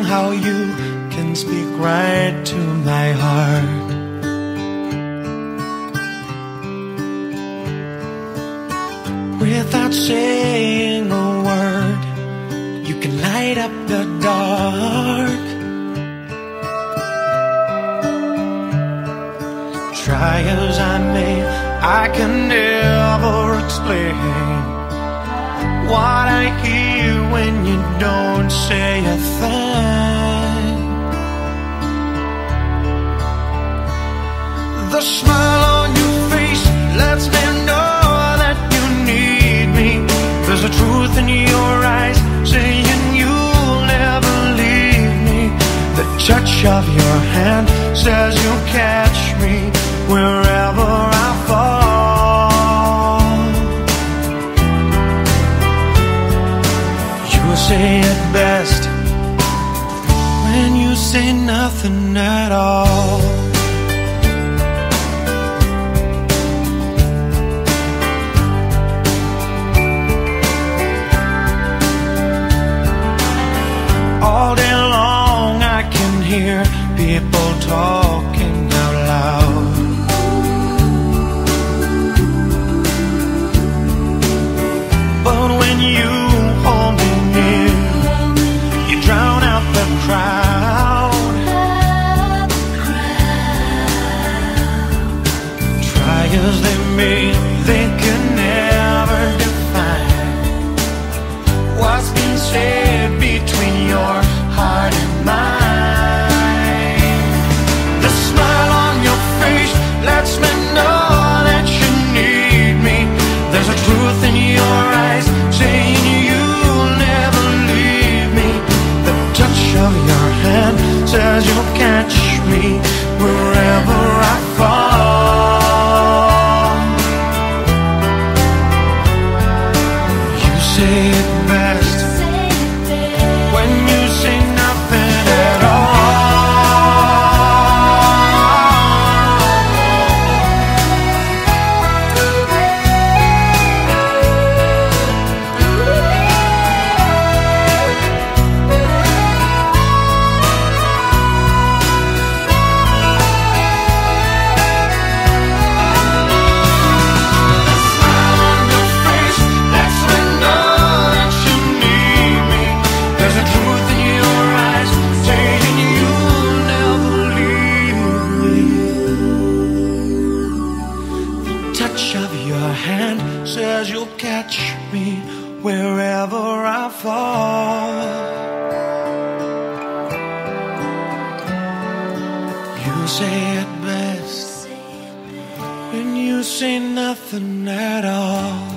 how you can speak right to my heart. Without saying a word, you can light up the dark. Try as I may, I can never explain what I hear when you don't say a thing. The smile on your face lets me know that you need me. There's a truth in your eyes saying you'll never leave me. The touch of your hand says you'll catch me wherever I fall. You say it best when you say nothing at all. All day long I can hear people talking out loud. But when you hold me near, you drown out the crowd. Try as they may, they can never define what's been said between your heart and mine. The smile on your face lets me know that you need me. There's a truth in your eyes saying you'll never leave me. The touch of your hand says you'll catch me wherever I fall. You say it best when you say nothing at all. Touch of your hand says you'll catch me wherever I fall. You say it best when you say nothing at all.